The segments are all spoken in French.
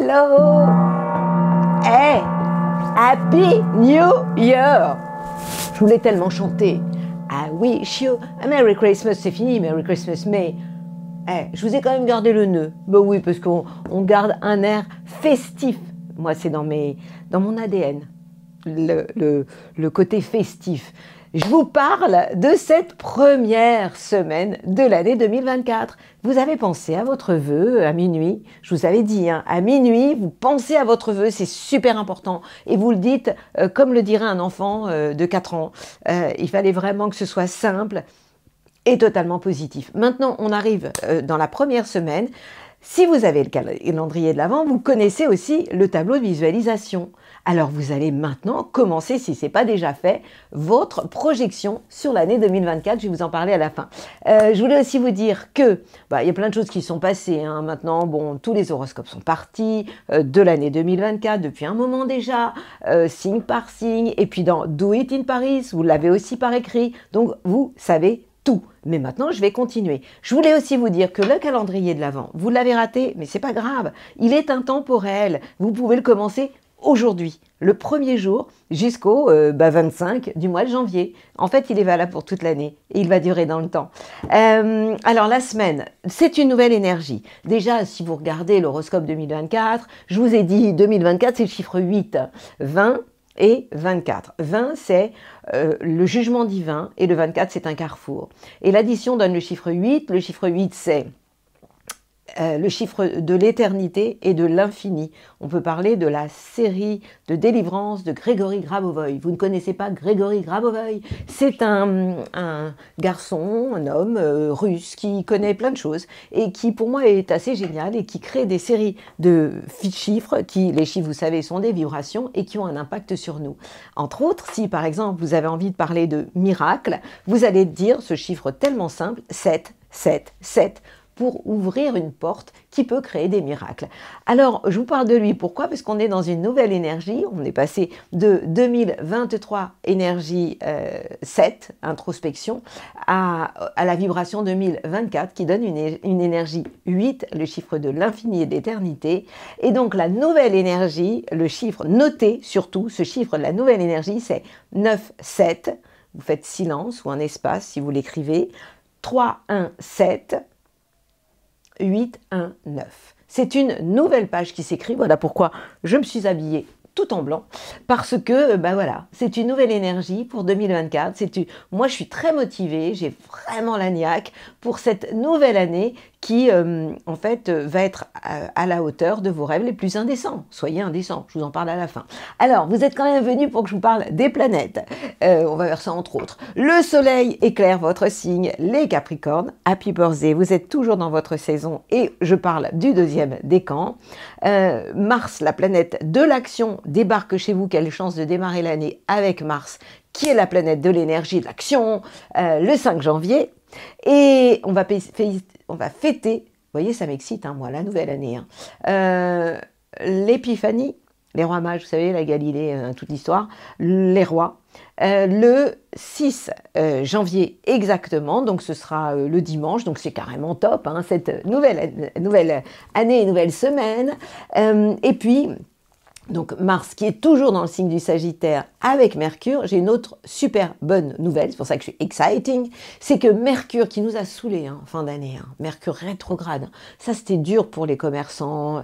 Hello! Hey! Happy New Year! Je voulais tellement chanter. I wish you a Merry Christmas, c'est fini, Merry Christmas, mais je vous ai quand même gardé le nœud. Ben oui, parce qu'on garde un air festif. Moi, c'est dans mon ADN, le côté festif. Je vous parle de cette première semaine de l'année 2024. Vous avez pensé à votre vœu à minuit. Je vous avais dit, hein, à minuit, vous pensez à votre vœu, c'est super important. Et vous le dites comme le dirait un enfant de 4 ans. Il fallait vraiment que ce soit simple et totalement positif. Maintenant, on arrive dans la première semaine. Si vous avez le calendrier de l'Avent, vous connaissez aussi le tableau de visualisation. Alors vous allez maintenant commencer, si ce n'est pas déjà fait, votre projection sur l'année 2024. Je vais vous en parler à la fin. Je voulais aussi vous dire que il y a plein de choses qui sont passées. Hein. Maintenant, bon, tous les horoscopes sont partis de l'année 2024 depuis un moment déjà, signe par signe. Et puis dans Do It in Paris, vous l'avez aussi par écrit. Donc vous savez tout. Mais maintenant, je vais continuer. Je voulais aussi vous dire que le calendrier de l'Avent, vous l'avez raté, mais c'est pas grave. Il est intemporel. Vous pouvez le commencer aujourd'hui, le premier jour, jusqu'au 25 du mois de janvier. En fait, il est valable pour toute l'année et il va durer dans le temps. Alors, la semaine, c'est une nouvelle énergie. Déjà, si vous regardez l'horoscope 2024, je vous ai dit 2024, c'est le chiffre 8, 20 et 24. 20, c'est le jugement divin et le 24, c'est un carrefour. Et l'addition donne le chiffre 8. Le chiffre 8, c'est le chiffre de l'éternité et de l'infini. On peut parler de la série de délivrance de Grégory Grabovoï. Vous ne connaissez pas Grégory Grabovoï? C'est un garçon, un homme russe qui connaît plein de choses et qui pour moi est assez génial et qui crée des séries de chiffres qui, les chiffres vous savez, sont des vibrations et qui ont un impact sur nous. Entre autres, si par exemple vous avez envie de parler de miracle, vous allez dire ce chiffre tellement simple, 7, 7, 7, pour ouvrir une porte qui peut créer des miracles. Alors, je vous parle de lui, pourquoi? Parce qu'on est dans une nouvelle énergie, on est passé de 2023, énergie 7, introspection, à la vibration 2024, qui donne une énergie 8, le chiffre de l'infini et de l'éternité. Et donc, la nouvelle énergie, le chiffre, notez surtout, ce chiffre de la nouvelle énergie, c'est 9, 7, vous faites silence ou un espace si vous l'écrivez, 3, 1, 7, 8, 1, 9. C'est une nouvelle page qui s'écrit. Voilà pourquoi je me suis habillée tout en blanc. Parce que, voilà, c'est une nouvelle énergie pour 2024. Moi, je suis très motivée. J'ai vraiment la niaque pour cette nouvelle année qui, en fait, va être à la hauteur de vos rêves les plus indécents. Soyez indécents, je vous en parle à la fin. Alors, vous êtes quand même venus pour que je vous parle des planètes. On va voir ça entre autres. Le soleil éclaire votre signe, les Capricornes. Happy birthday, vous êtes toujours dans votre saison et je parle du deuxième décan. Mars, la planète de l'action, débarque chez vous. Quelle chance de démarrer l'année avec Mars, qui est la planète de l'énergie de l'action, le 5 janvier. Et on va fêter, vous voyez, ça m'excite, hein, moi, la nouvelle année. Hein. L'épiphanie, les rois mages, vous savez, la Galilée, toute l'histoire, les rois. Le 6 janvier exactement, donc ce sera le dimanche, donc c'est carrément top, hein, cette nouvelle année, nouvelle semaine. Et puis, donc Mars qui est toujours dans le signe du Sagittaire avec Mercure, j'ai une autre super bonne nouvelle, c'est pour ça que je suis exciting, c'est que Mercure qui nous a saoulés en fin d'année, hein, Mercure rétrograde, ça c'était dur pour les commerçants,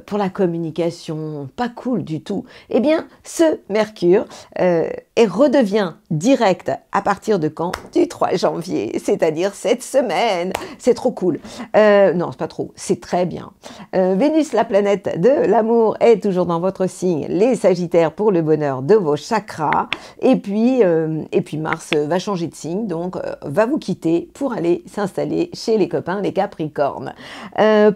pour la communication, pas cool du tout. Eh bien, ce Mercure redevient direct à partir de quand? Du 3 janvier, c'est-à-dire cette semaine. C'est trop cool. Non, c'est pas trop, c'est très bien. Vénus, la planète de l'amour, est toujours dans votre signe, les Sagittaires pour le bonheur de vos chakras. Et puis Mars va changer de signe, donc va vous quitter pour aller s'installer chez les copains, les Capricornes.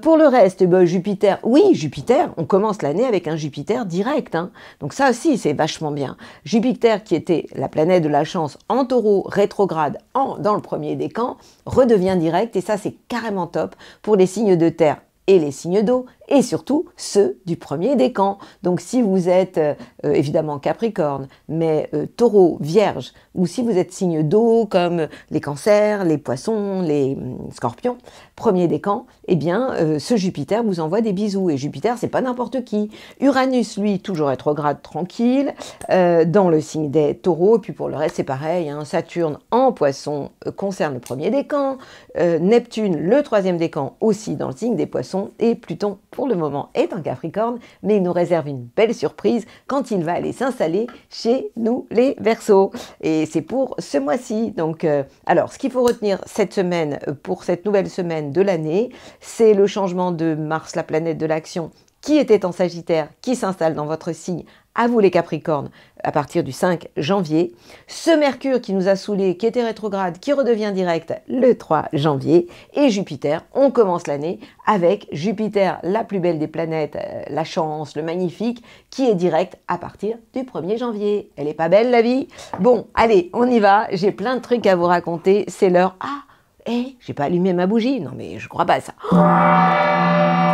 Pour le reste, Jupiter, oui, Jupiter, on commence l'année avec un Jupiter direct. Hein. Donc ça aussi, c'est vachement bien. Jupiter, qui était la planète de la chance en taureau rétrograde dans le premier décan, redevient direct et ça, c'est carrément top pour les signes de terre et les signes d'eau et surtout ceux du premier décan. Donc si vous êtes évidemment Capricorne, mais Taureau, Vierge, ou si vous êtes signe d'eau comme les Cancers, les Poissons, les Scorpions, premier décan, eh bien ce Jupiter vous envoie des bisous. Et Jupiter, c'est pas n'importe qui. Uranus, lui, toujours rétrograde, tranquille, dans le signe des Taureaux. Et puis pour le reste, c'est pareil, hein, Saturne en Poissons concerne le premier décan, Neptune, le troisième décan, aussi dans le signe des Poissons, et Pluton, pour le moment, est en Capricorne, mais il nous réserve une belle surprise quand il va aller s'installer chez nous, les Verseaux. Et c'est pour ce mois-ci. Donc, alors, ce qu'il faut retenir cette semaine, pour cette nouvelle semaine de l'année, c'est le changement de Mars, la planète de l'action, qui était en Sagittaire, qui s'installe dans votre signe, à vous les Capricornes, à partir du 5 janvier. Ce Mercure qui nous a saoulés, qui était rétrograde, qui redevient direct le 3 janvier. Et Jupiter, on commence l'année avec Jupiter, la plus belle des planètes, la chance, le magnifique, qui est direct à partir du 1er janvier. Elle est pas belle la vie? Bon, allez, on y va, j'ai plein de trucs à vous raconter, c'est l'heure. Ah, j'ai pas allumé ma bougie? Non mais je crois pas à ça.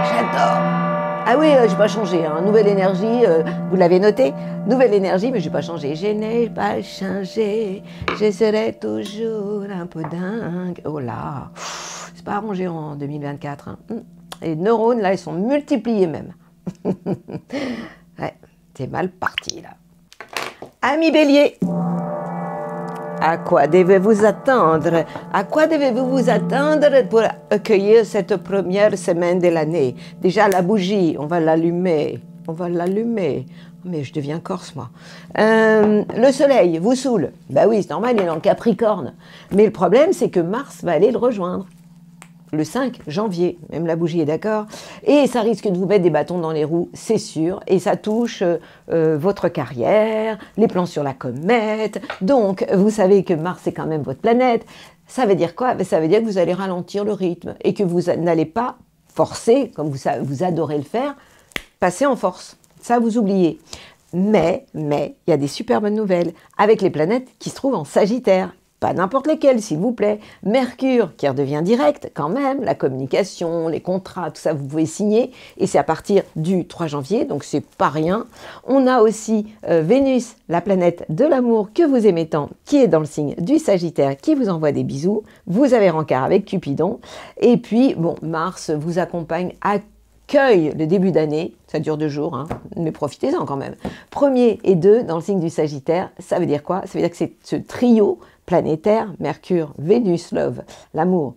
J'adore! Ah oui, j'ai pas changé, hein. Nouvelle énergie, vous l'avez noté? Nouvelle énergie, mais j'ai pas changé. Je n'ai pas changé, je serai toujours un peu dingue. Oh là, c'est pas arrangé en 2024. Hein. Les neurones, là, ils sont multipliés même. Ouais, c'est mal parti, là. Amis Bélier, à quoi devez-vous attendre? À quoi devez-vous vous attendre pour accueillir cette première semaine de l'année? Déjà, la bougie, on va l'allumer. On va l'allumer. Mais je deviens corse, moi. Le soleil vous saoule. Ben oui, c'est normal, il est en Capricorne. Mais le problème, c'est que Mars va aller le rejoindre. Le 5 janvier, même la bougie est d'accord, et ça risque de vous mettre des bâtons dans les roues, c'est sûr, et ça touche votre carrière, les plans sur la comète, donc vous savez que Mars est quand même votre planète. Ça veut dire quoi? Ça veut dire que vous allez ralentir le rythme, et que vous n'allez pas forcer, comme vous adorez le faire, passer en force, ça vous oubliez. Mais, il y a des super bonnes nouvelles, avec les planètes qui se trouvent en Sagittaire. Pas n'importe lesquels, s'il vous plaît. Mercure, qui redevient direct, quand même, la communication, les contrats, tout ça, vous pouvez signer. Et c'est à partir du 3 janvier, donc c'est pas rien. On a aussi Vénus, la planète de l'amour que vous aimez tant, qui est dans le signe du Sagittaire, qui vous envoie des bisous. Vous avez rencard avec Cupidon. Et puis, bon, Mars vous accompagne à accueille le début d'année, ça dure 2 jours, hein, mais profitez-en quand même. 1er et 2 dans le signe du Sagittaire, ça veut dire quoi? Ça veut dire que c'est ce trio planétaire, Mercure, Vénus, Love, l'amour,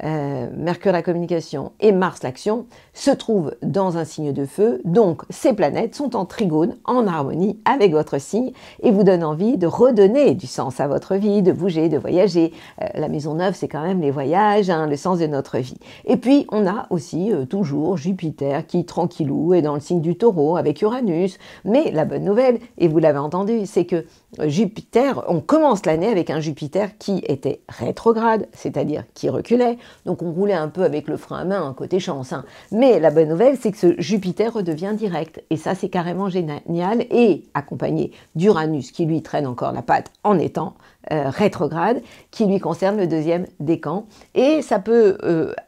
Mercure la communication et Mars l'action, se trouvent dans un signe de feu, donc ces planètes sont en trigone, en harmonie avec votre signe et vous donnent envie de redonner du sens à votre vie, de bouger, de voyager. La maison neuve, c'est quand même les voyages, hein, le sens de notre vie. Et puis on a aussi toujours Jupiter qui, tranquillou, est dans le signe du Taureau avec Uranus, mais la bonne nouvelle, et vous l'avez entendu, c'est que Jupiter, on commence l'année avec un Jupiter qui était rétrograde, c'est-à-dire qui reculait, donc on roulait un peu avec le frein à main, côté chance. Hein. Mais la bonne nouvelle, c'est que ce Jupiter redevient direct, et ça c'est carrément génial, et accompagné d'Uranus qui lui traîne encore la patte en étant rétrograde, qui lui concerne le 2e décan, et ça peut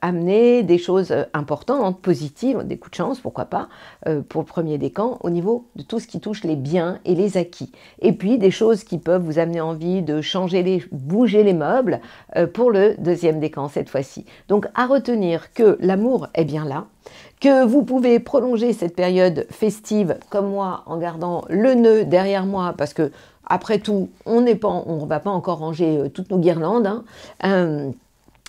amener des choses importantes, positives, des coups de chance, pourquoi pas, pour le 1er décan, au niveau de tout ce qui touche les biens et les acquis. Et puis des choses qui peuvent vous amener envie de bouger les meubles pour le 2e décan cette fois-ci. Donc à retenir que l'amour est bien là, que vous pouvez prolonger cette période festive comme moi en gardant le nœud derrière moi parce que après tout, on ne va pas encore ranger toutes nos guirlandes hein,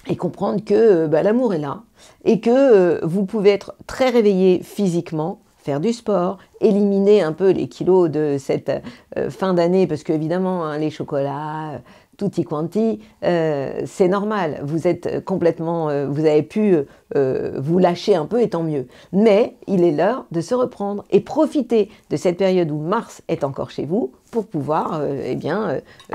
et comprendre que l'amour est là et que vous pouvez être très réveillé physiquement, faire du sport, éliminer un peu les kilos de cette fin d'année parce qu'évidemment, hein, les chocolats, tutti quanti, c'est normal, vous êtes complètement, vous avez pu vous lâcher un peu et tant mieux. Mais il est l'heure de se reprendre et profiter de cette période où Mars est encore chez vous pour pouvoir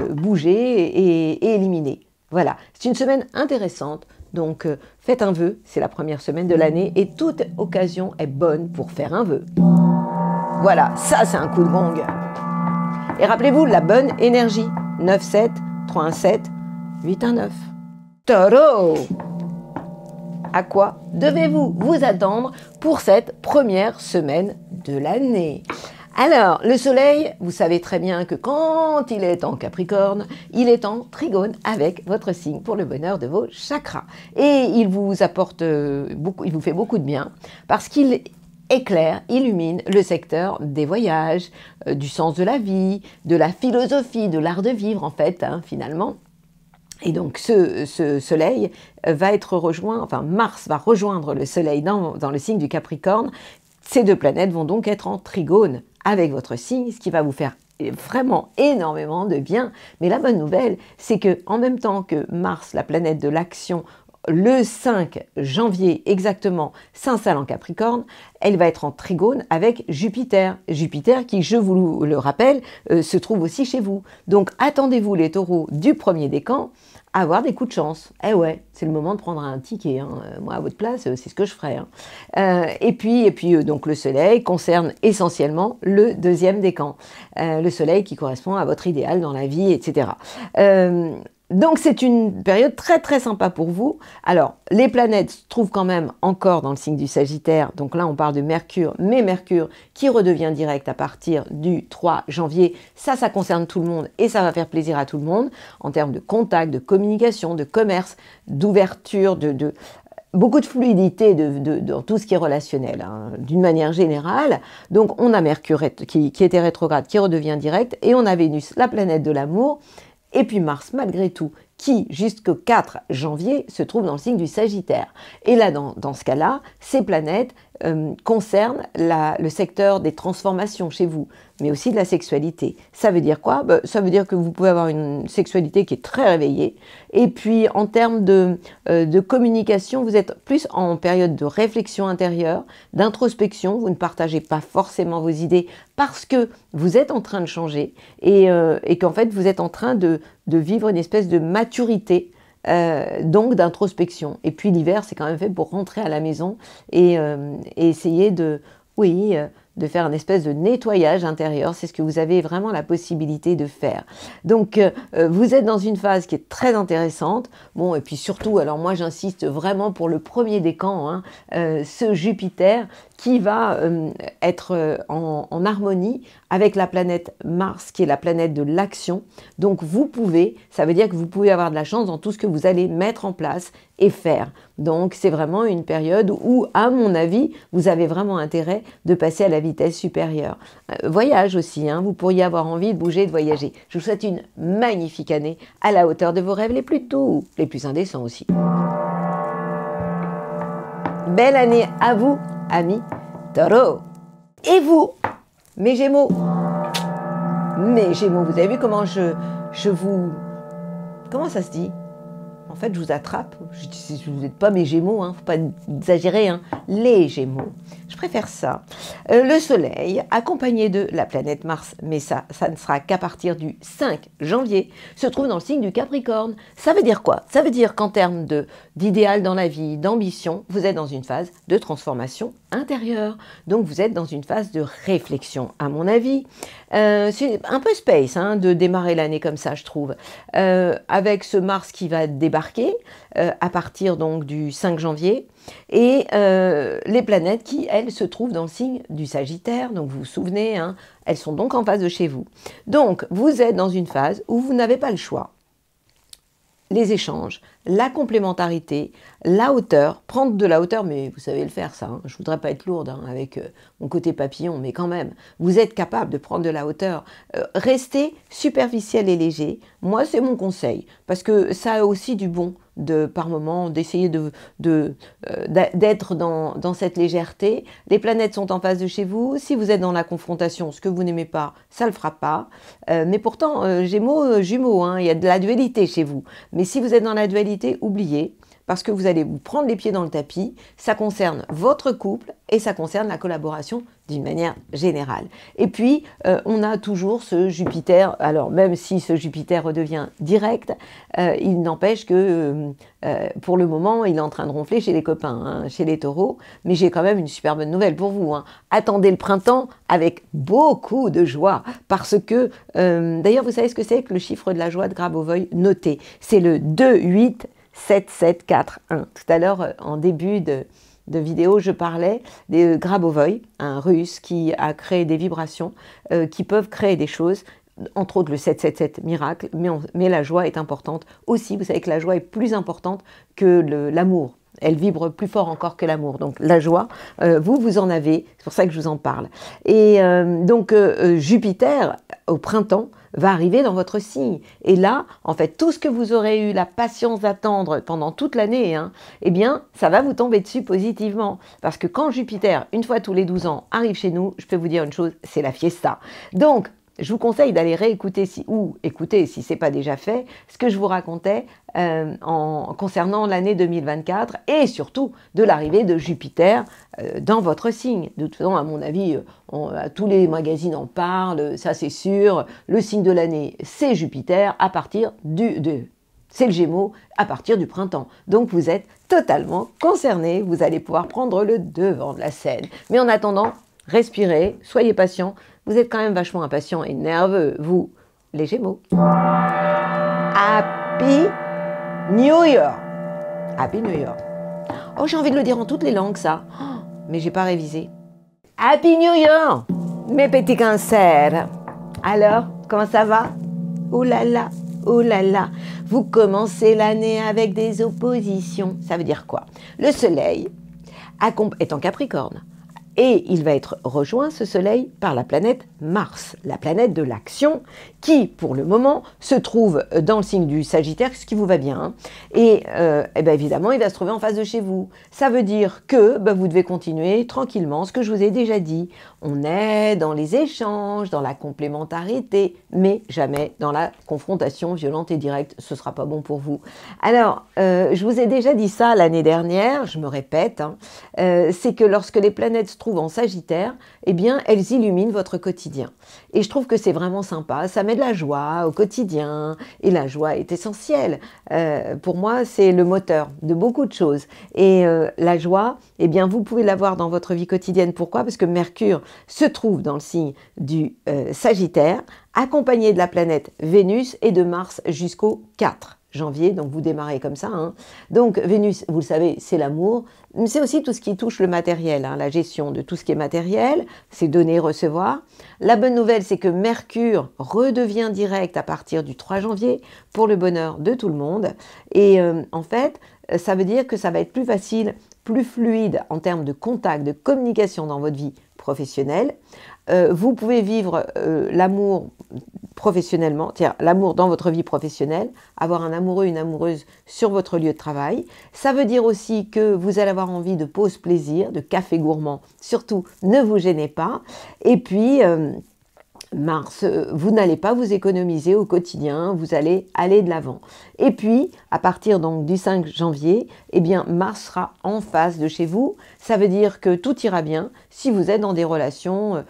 bouger et éliminer. Voilà, c'est une semaine intéressante, donc faites un vœu, c'est la première semaine de l'année et toute occasion est bonne pour faire un vœu. Voilà, ça c'est un coup de gong. Et rappelez-vous la bonne énergie, 9-7, 3-1-7, 8-1-9. Taureau! à quoi devez-vous vous attendre pour cette première semaine de l'année? Alors, le soleil, vous savez très bien que quand il est en Capricorne, il est en trigone avec votre signe pour le bonheur de vos chakras. Et il vous apporte beaucoup, il vous fait beaucoup de bien parce qu'il éclaire, illumine le secteur des voyages, du sens de la vie, de la philosophie, de l'art de vivre en fait, hein, finalement. Et donc ce soleil va être rejoint, enfin Mars va rejoindre le soleil dans le signe du Capricorne. Ces deux planètes vont donc être en trigone avec votre signe, ce qui va vous faire vraiment énormément de bien. Mais la bonne nouvelle, c'est que en même temps que Mars, la planète de l'action, le 5 janvier exactement, s'installe en Capricorne, elle va être en trigone avec Jupiter. Jupiter qui, je vous le rappelle, se trouve aussi chez vous. Donc attendez-vous les taureaux du premier décan à avoir des coups de chance. Eh ouais, c'est le moment de prendre un ticket. Hein. Moi, à votre place, c'est ce que je ferais. Hein. Et puis, donc le soleil concerne essentiellement le deuxième décan. Le soleil qui correspond à votre idéal dans la vie, etc. Donc c'est une période très très sympa pour vous. Alors les planètes se trouvent quand même encore dans le signe du Sagittaire, donc là on parle de Mercure, mais Mercure qui redevient direct à partir du 3 janvier, ça concerne tout le monde et ça va faire plaisir à tout le monde en termes de contact, de communication, de commerce, d'ouverture, de beaucoup de fluidité dans tout ce qui est relationnel, hein, d'une manière générale. Donc on a Mercure qui était rétrograde, qui redevient direct, et on a Vénus, la planète de l'amour. Et puis Mars, malgré tout, qui jusqu'au 4 janvier se trouve dans le signe du Sagittaire. Et là, dans ce cas-là, ces planètes concernent le secteur des transformations chez vous, mais aussi de la sexualité. Ça veut dire quoi? Ça veut dire que vous pouvez avoir une sexualité qui est très réveillée. Et puis, en termes de communication, vous êtes plus en période de réflexion intérieure, d'introspection. Vous ne partagez pas forcément vos idées parce que vous êtes en train de changer et qu'en fait, vous êtes en train de vivre une espèce de maturité, donc d'introspection. Et puis l'hiver, c'est quand même fait pour rentrer à la maison et essayer de faire une espèce de nettoyage intérieur. C'est ce que vous avez vraiment la possibilité de faire. Donc, vous êtes dans une phase qui est très intéressante. Bon, et puis surtout, alors moi j'insiste vraiment pour le premier décan, hein, ce Jupiter qui va être en harmonie avec la planète Mars, qui est la planète de l'action. Donc ça veut dire que vous pouvez avoir de la chance dans tout ce que vous allez mettre en place et faire. Donc c'est vraiment une période où, à mon avis, vous avez vraiment intérêt de passer à la vitesse supérieure. Voyage aussi, hein, vous pourriez avoir envie de bouger, de voyager. Je vous souhaite une magnifique année à la hauteur de vos rêves les plus doux, les plus indécents aussi. Belle année à vous, amis Taureau. Et vous, mes Gémeaux, vous avez vu comment je vous... Comment ça se dit? En fait, je vous attrape. Vous n'êtes pas mes Gémeaux, hein, faut pas exagérer, hein. Les Gémeaux. Je préfère ça. Le Soleil, accompagné de la planète Mars, mais ça ne sera qu'à partir du 5 janvier, se trouve dans le signe du Capricorne. Ça veut dire quoi? Ça veut dire qu'en termes d'idéal dans la vie, d'ambition, vous êtes dans une phase de transformation intérieure. Donc, vous êtes dans une phase de réflexion, à mon avis. C'est un peu space, hein, de démarrer l'année comme ça, je trouve. Avec ce Mars qui va débarquer à partir donc du 5 janvier et les planètes qui, elles, se trouvent dans le signe du Sagittaire. Donc vous vous souvenez, hein, elles sont donc en face de chez vous. Donc vous êtes dans une phase où vous n'avez pas le choix. Les échanges, la complémentarité, la hauteur, prendre de la hauteur, mais vous savez le faire ça, hein. Je ne voudrais pas être lourde, hein, avec mon côté papillon, mais quand même, vous êtes capable de prendre de la hauteur. Restez superficiel et léger, moi c'est mon conseil, parce que ça a aussi du bon par moment, d'essayer d'être dans cette légèreté. Les planètes sont en face de chez vous, si vous êtes dans la confrontation, ce que vous n'aimez pas, ça ne le fera pas, mais pourtant, jumeaux, hein, il y a de la dualité chez vous, mais si vous êtes dans la dualité, oubliez, parce que vous allez vous prendre les pieds dans le tapis, ça concerne votre couple et ça concerne la collaboration d'une manière générale. Et puis, on a toujours ce Jupiter, alors même si ce Jupiter redevient direct, il n'empêche que pour le moment, il est en train de ronfler chez les copains, hein, chez les taureaux, mais j'ai quand même une super bonne nouvelle pour vous, hein. Attendez le printemps avec beaucoup de joie, parce que, d'ailleurs, vous savez ce que c'est que le chiffre de la joie de Grabovoi? Notez, c'est le 2, 8, 7741. Tout à l'heure, en début de vidéo, je parlais des Grabovoi, un russe qui a créé des vibrations qui peuvent créer des choses, entre autres le 777 miracle, mais la joie est importante aussi. Vous savez que la joie est plus importante que l'amour. Elle vibre plus fort encore que l'amour. Donc la joie, vous en avez, c'est pour ça que je vous en parle. Et donc Jupiter, au printemps, va arriver dans votre signe. Et là, en fait, tout ce que vous aurez eu la patience d'attendre pendant toute l'année, hein, eh bien, ça va vous tomber dessus positivement. Parce que quand Jupiter, une fois tous les 12 ans, arrive chez nous, je peux vous dire une chose, c'est la fiesta. Donc, je vous conseille d'aller réécouter ou écouter, si ce n'est pas déjà fait, ce que je vous racontais concernant l'année 2024 et surtout de l'arrivée de Jupiter dans votre signe. De toute façon, à mon avis, tous les magazines en parlent, ça c'est sûr. Le signe de l'année, c'est Jupiter à partir c'est le Gémeaux à partir du printemps. Donc vous êtes totalement concernés, vous allez pouvoir prendre le devant de la scène. Mais en attendant, respirez, soyez patients. Vous êtes quand même vachement impatients et nerveux, vous, les Gémeaux. Happy New Year. Happy New Year. Oh, j'ai envie de le dire en toutes les langues, ça. Oh, mais j'ai pas révisé. Happy New Year, mes petits cancers. Alors, comment ça va? Oh là là, oh là là. Vous commencez l'année avec des oppositions. Ça veut dire quoi? Le Soleil est en Capricorne. Et il va être rejoint, ce Soleil, par la planète Mars, la planète de l'action, qui, pour le moment, se trouve dans le signe du Sagittaire, ce qui vous va bien. Hein. Et bien évidemment, il va se trouver en face de chez vous. Ça veut dire que vous devez continuer tranquillement, ce que je vous ai déjà dit. On est dans les échanges, dans la complémentarité, mais jamais dans la confrontation violente et directe. Ce ne sera pas bon pour vous. Alors, je vous ai déjà dit ça l'année dernière, je me répète, hein, c'est que lorsque les planètes se trouvent en Sagittaire, eh bien, elles illuminent votre quotidien. Et je trouve que c'est vraiment sympa, ça met de la joie au quotidien, et la joie est essentielle. Pour moi, c'est le moteur de beaucoup de choses. Et la joie, eh bien, vous pouvez l'avoir dans votre vie quotidienne. Pourquoi? Parce que Mercure se trouve dans le signe du Sagittaire, accompagné de la planète Vénus et de Mars jusqu'au 4 janvier, donc vous démarrez comme ça. Hein. Donc Vénus, vous le savez, c'est l'amour, mais c'est aussi tout ce qui touche le matériel, hein, la gestion de tout ce qui est matériel, c'est donner, recevoir. La bonne nouvelle, c'est que Mercure redevient direct à partir du 3 janvier pour le bonheur de tout le monde. Et en fait, ça veut dire que ça va être plus facile, plus fluide en termes de contact, de communication dans votre vie professionnelle. Vous pouvez vivre l'amour professionnellement, c'est-à-dire l'amour dans votre vie professionnelle, avoir un amoureux, une amoureuse sur votre lieu de travail. Ça veut dire aussi que vous allez avoir envie de pause plaisir, de café gourmand. Surtout, ne vous gênez pas. Et puis, Mars, vous n'allez pas vous économiser au quotidien, vous allez aller de l'avant. Et puis, à partir donc du 5 janvier, eh bien, Mars sera en face de chez vous. Ça veut dire que tout ira bien si vous êtes dans des relations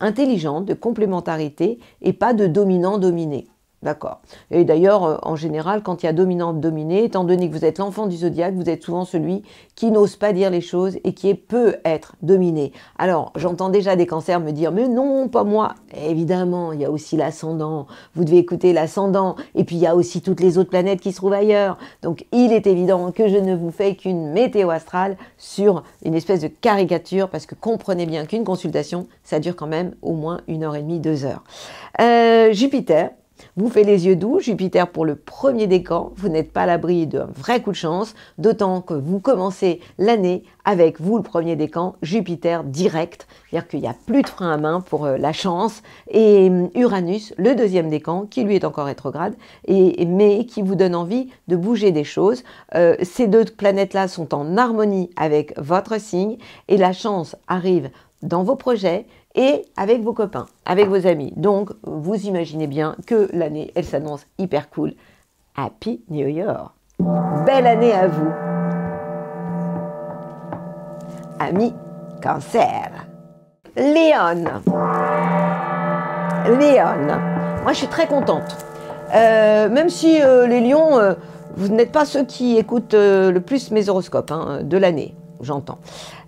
intelligentes, de complémentarité et pas de dominant-dominé. D'accord. Et d'ailleurs, en général, quand il y a dominant-dominé, étant donné que vous êtes l'enfant du zodiaque, vous êtes souvent celui qui n'ose pas dire les choses et qui peut être dominé. Alors, j'entends déjà des cancers me dire « Mais non, pas moi !» Évidemment, il y a aussi l'ascendant. Vous devez écouter l'ascendant. Et puis, il y a aussi toutes les autres planètes qui se trouvent ailleurs. Donc, il est évident que je ne vous fais qu'une météo astrale sur une espèce de caricature parce que comprenez bien qu'une consultation, ça dure quand même au moins 1h30, 2h. Jupiter vous fait les yeux doux, Jupiter pour le premier décan, vous n'êtes pas à l'abri d'un vrai coup de chance, d'autant que vous commencez l'année avec vous le premier décan, Jupiter direct, c'est-à-dire qu'il n'y a plus de frein à main pour la chance, et Uranus, le deuxième décan, qui lui est encore rétrograde, mais qui vous donne envie de bouger des choses. Ces deux planètes-là sont en harmonie avec votre signe, et la chance arrive dans vos projets, et avec vos copains, avec vos amis. Donc, vous imaginez bien que l'année, elle s'annonce hyper cool. Happy New Year! Belle année à vous! Amis Cancer. Léon. Moi, je suis très contente. Même si les lions, vous n'êtes pas ceux qui écoutent le plus mes horoscopes de l'année. J'entends.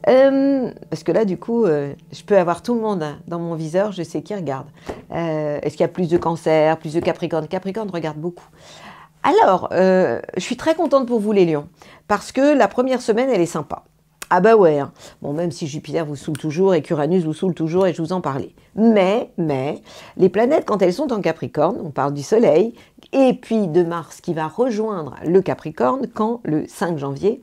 Parce que là, du coup, je peux avoir tout le monde dans mon viseur, je sais qui regarde. Est-ce qu'il y a plus de Cancer, plus de Capricorne? Capricorne regarde beaucoup. Alors, je suis très contente pour vous les lions, parce que la première semaine, elle est sympa. Ah bah ouais, hein. Bon, même si Jupiter vous saoule toujours et qu'Uranus vous saoule toujours, et je vous en parlais. Mais, les planètes, quand elles sont en Capricorne, on parle du Soleil, et puis de Mars qui va rejoindre le Capricorne quand le 5 janvier,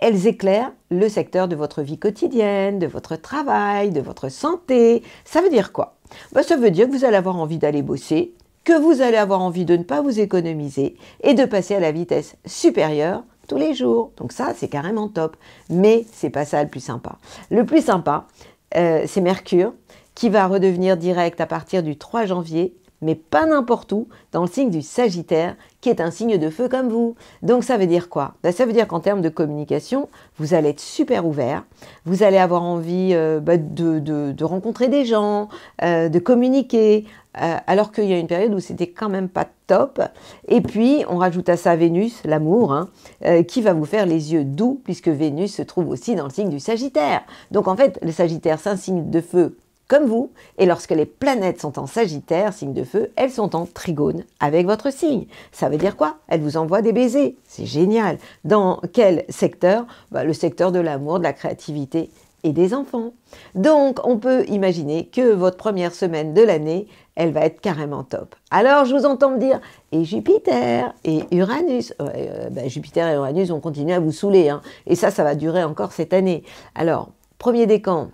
elles éclairent le secteur de votre vie quotidienne, de votre travail, de votre santé. Ça veut dire quoi? Ben, ça veut dire que vous allez avoir envie d'aller bosser, que vous allez avoir envie de ne pas vous économiser et de passer à la vitesse supérieure tous les jours. Donc ça, c'est carrément top. Mais c'est pas ça le plus sympa. Le plus sympa, c'est Mercure qui va redevenir direct à partir du 3 janvier, mais pas n'importe où, dans le signe du Sagittaire, qui est un signe de feu comme vous. Donc ça veut dire quoi? Ben, ça veut dire qu'en termes de communication, vous allez être super ouvert, vous allez avoir envie de rencontrer des gens, de communiquer, alors qu'il y a une période où c'était quand même pas top. Et puis, on rajoute à ça Vénus, l'amour, hein, qui va vous faire les yeux doux, puisque Vénus se trouve aussi dans le signe du Sagittaire. Donc en fait, le Sagittaire, c'est un signe de feu comme vous, et lorsque les planètes sont en Sagittaire, signe de feu, elles sont en trigone avec votre signe. Ça veut dire quoi? Elles vous envoient des baisers. C'est génial. Dans quel secteur? Le secteur de l'amour, de la créativité et des enfants. Donc, on peut imaginer que votre première semaine de l'année, elle va être carrément top. Alors, je vous entends me dire, et Jupiter, et Uranus, Jupiter et Uranus vont continuer à vous saouler, hein, et ça va durer encore cette année. Alors, premier décan,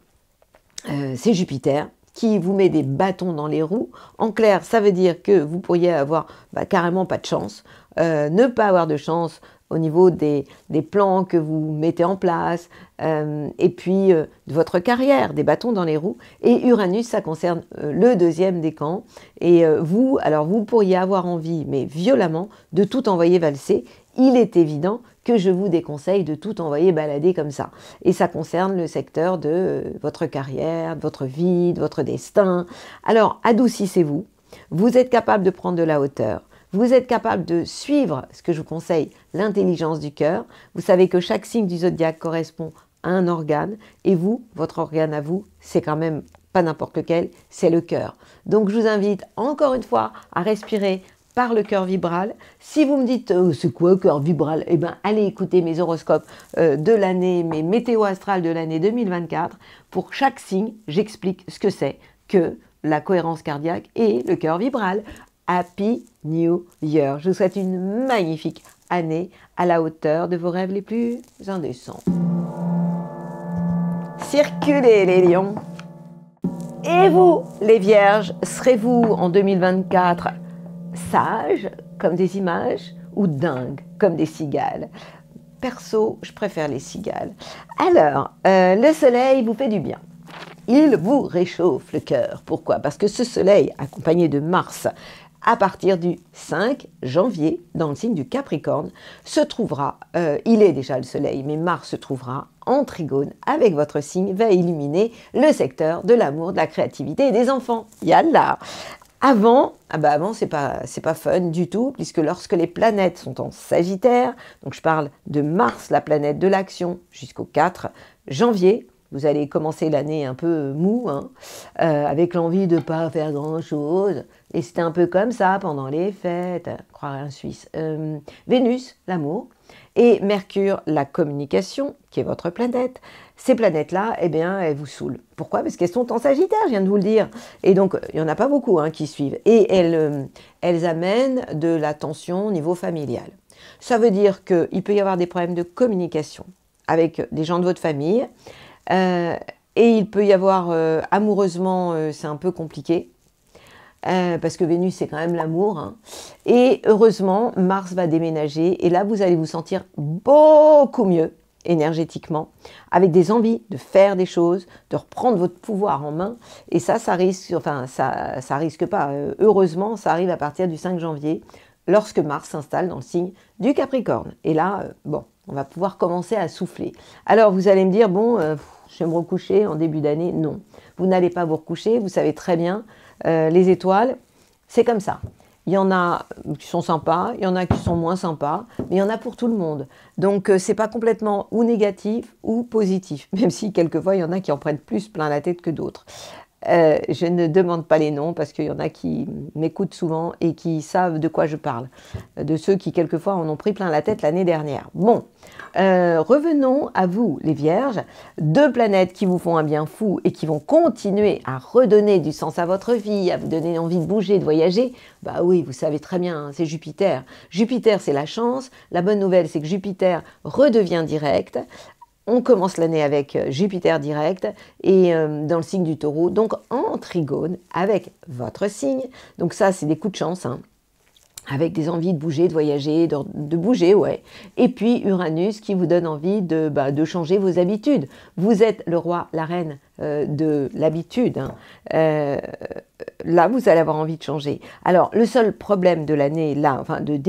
c'est Jupiter qui vous met des bâtons dans les roues. En clair, ça veut dire que vous pourriez avoir carrément pas de chance, ne pas avoir de chance au niveau des plans que vous mettez en place, et puis de votre carrière, des bâtons dans les roues. Et Uranus, ça concerne le deuxième décan. Et vous pourriez avoir envie, mais violemment, de tout envoyer valser. Il est évident que je vous déconseille de tout envoyer balader comme ça. Et ça concerne le secteur de votre carrière, de votre vie, de votre destin. Alors, adoucissez-vous. Vous êtes capable de prendre de la hauteur. Vous êtes capable de suivre, ce que je vous conseille, l'intelligence du cœur. Vous savez que chaque signe du zodiaque correspond à un organe. Et vous, votre organe à vous, c'est quand même pas n'importe lequel, c'est le cœur. Donc, je vous invite encore une fois à respirer par le cœur vibral. Si vous me dites c'est quoi cœur vibral, eh bien allez écouter mes horoscopes de l'année, mes météos astrales de l'année 2024. Pour chaque signe, j'explique ce que c'est que la cohérence cardiaque et le cœur vibral. Happy New Year. Je vous souhaite une magnifique année à la hauteur de vos rêves les plus indécents. Circulez les lions. Et vous, les vierges, serez-vous en 2024 sages comme des images ou dingues comme des cigales? Perso, je préfère les cigales. Alors, le soleil vous fait du bien. Il vous réchauffe le cœur. Pourquoi? Parce que ce soleil, accompagné de Mars, à partir du 5 janvier, dans le signe du Capricorne, se trouvera, il est déjà le soleil, mais Mars se trouvera en trigone avec votre signe, va illuminer le secteur de l'amour, de la créativité et des enfants. Yallah! Avant, c'est pas fun du tout, puisque lorsque les planètes sont en Sagittaire, donc je parle de Mars, la planète de l'action, jusqu'au 4 janvier, vous allez commencer l'année un peu mou, hein, avec l'envie de ne pas faire grand-chose. Et c'était un peu comme ça pendant les fêtes, croire un Suisse. Vénus, l'amour, et Mercure, la communication, qui est votre planète. Ces planètes-là, eh bien, elles vous saoulent. Pourquoi? Parce qu'elles sont en Sagittaire, je viens de vous le dire. Et donc, il n'y en a pas beaucoup qui suivent. Et elles amènent de la tension au niveau familial. Ça veut dire qu'il peut y avoir des problèmes de communication avec des gens de votre famille. Et il peut y avoir, amoureusement, c'est un peu compliqué. Parce que Vénus, c'est quand même l'amour. Hein. Et heureusement, Mars va déménager. Et là, vous allez vous sentir beaucoup mieux énergétiquement, avec des envies de faire des choses, de reprendre votre pouvoir en main. Et ça risque, ça risque pas. Heureusement, ça arrive à partir du 5 janvier, lorsque Mars s'installe dans le signe du Capricorne. Et là, on va pouvoir commencer à souffler. Alors, vous allez me dire, je vais me recoucher en début d'année. Non, vous n'allez pas vous recoucher. Vous savez très bien, les étoiles, c'est comme ça. Il y en a qui sont sympas, il y en a qui sont moins sympas, mais il y en a pour tout le monde. Donc, c'est pas complètement ou négatif ou positif, même si quelquefois, il y en a qui en prennent plus plein la tête que d'autres. Je ne demande pas les noms parce qu'il y en a qui m'écoutent souvent et qui savent de quoi je parle. De ceux qui, quelquefois, en ont pris plein la tête l'année dernière. Bon, revenons à vous, les Vierges. 2 planètes qui vous font un bien fou et qui vont continuer à redonner du sens à votre vie, à vous donner envie de bouger, de voyager. Bah oui, vous savez très bien, hein, c'est Jupiter. Jupiter, c'est la chance. La bonne nouvelle, c'est que Jupiter redevient direct. On commence l'année avec Jupiter direct et dans le signe du Taureau, donc en trigone avec votre signe. Donc ça, c'est des coups de chance, hein, avec des envies de bouger, de voyager, de bouger, ouais. Et puis Uranus qui vous donne envie de changer vos habitudes. Vous êtes le roi, la reine de l'habitude, hein. Là, vous allez avoir envie de changer. Alors, le seul problème de l'année, là, enfin de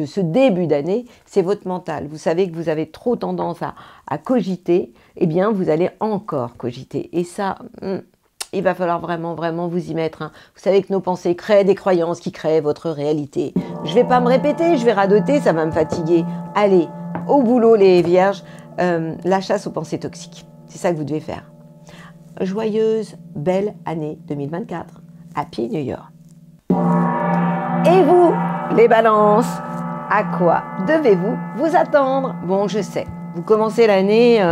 ce début d'année, c'est votre mental. Vous savez que vous avez trop tendance à cogiter, eh bien, vous allez encore cogiter. Et ça, il va falloir vraiment, vraiment vous y mettre, hein. Vous savez que nos pensées créent des croyances qui créent votre réalité. Je ne vais pas me répéter, je vais radoter, ça va me fatiguer. Allez, au boulot les Vierges, la chasse aux pensées toxiques. C'est ça que vous devez faire. Joyeuse, belle année 2024. Happy New Year. Et vous, les balances, à quoi devez-vous vous attendre? Bon, je sais, vous commencez l'année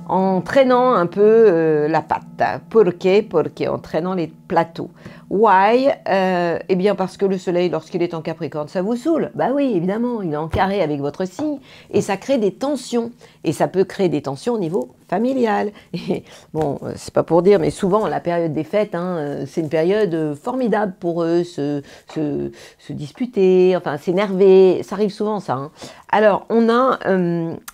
en traînant un peu la patte. Porque, en traînant les plateaux. Why? Eh bien parce que le soleil, lorsqu'il est en Capricorne, ça vous saoule. Bah oui, évidemment, il est en carré avec votre signe et ça crée des tensions. Et ça peut créer des tensions au niveau familial. Et, bon, c'est pas pour dire, mais souvent, la période des fêtes, hein, c'est une période formidable pour eux, se disputer, enfin s'énerver. Ça arrive souvent, ça, hein. Alors, on a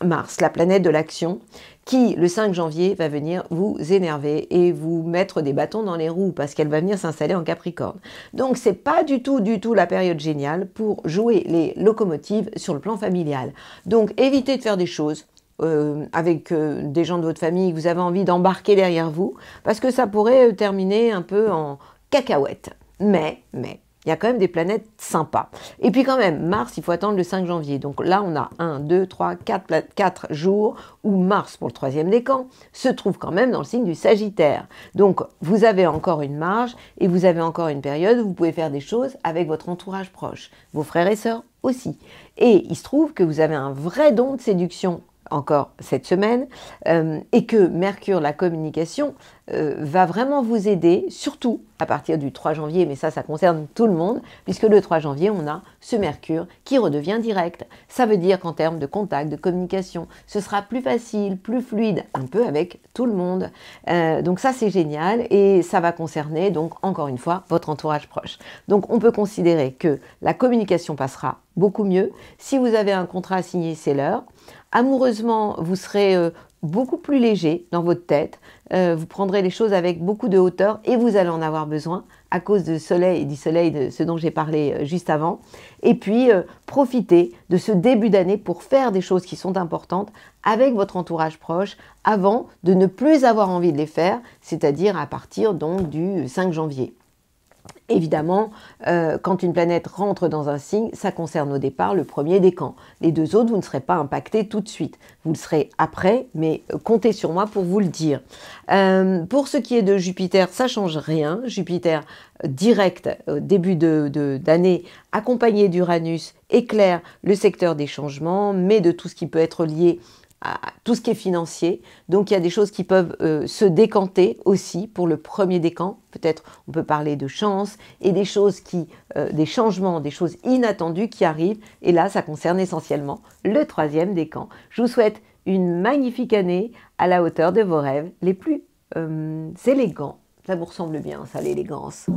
Mars, la planète de l'action, qui, le 5 janvier, va venir vous énerver et vous mettre des bâtons dans les roues parce qu'elle va venir s'installer en Capricorne. Donc, c'est pas du tout la période géniale pour jouer les locomotives sur le plan familial. Donc, évitez de faire des choses avec des gens de votre famille que vous avez envie d'embarquer derrière vous parce que ça pourrait terminer un peu en cacahuète. Mais, il y a quand même des planètes sympas. Et puis quand même, Mars, il faut attendre le 5 janvier. Donc là, on a 1, 2, 3, 4 jours où Mars, pour le 3e décan, se trouve quand même dans le signe du Sagittaire. Donc, vous avez encore une marge et vous avez encore une période où vous pouvez faire des choses avec votre entourage proche. Vos frères et sœurs aussi. Et il se trouve que vous avez un vrai don de séduction encore cette semaine et que Mercure, la communication, va vraiment vous aider, surtout à partir du 3 janvier, mais ça concerne tout le monde, puisque le 3 janvier, on a ce Mercure qui redevient direct. Ça veut dire qu'en termes de contact, de communication, ce sera plus facile, plus fluide, un peu avec tout le monde. Donc ça, c'est génial et ça va concerner, donc encore une fois, votre entourage proche. Donc on peut considérer que la communication passera beaucoup mieux. Si vous avez un contrat à signer, c'est l'heure. Amoureusement, vous serez beaucoup plus léger dans votre tête, vous prendrez les choses avec beaucoup de hauteur et vous allez en avoir besoin à cause du soleil, de ce dont j'ai parlé juste avant. Et puis, profitez de ce début d'année pour faire des choses qui sont importantes avec votre entourage proche avant de ne plus avoir envie de les faire, c'est-à-dire à partir donc du 5 janvier. Évidemment, quand une planète rentre dans un signe, ça concerne au départ le 1er décan. Les 2 autres, vous ne serez pas impactés tout de suite. Vous le serez après, mais comptez sur moi pour vous le dire. Pour ce qui est de Jupiter, ça ne change rien. Jupiter direct, début d'année, accompagné d'Uranus, éclaire le secteur des changements, mais de tout ce qui peut être lié à tout ce qui est financier. Donc il y a des choses qui peuvent se décanter aussi pour le 1er décan. Peut-être on peut parler de chance et des choses des changements, des choses inattendues qui arrivent. Et là, ça concerne essentiellement le 3e décan. Je vous souhaite une magnifique année à la hauteur de vos rêves les plus élégants. Ça vous ressemble bien, ça, l'élégance.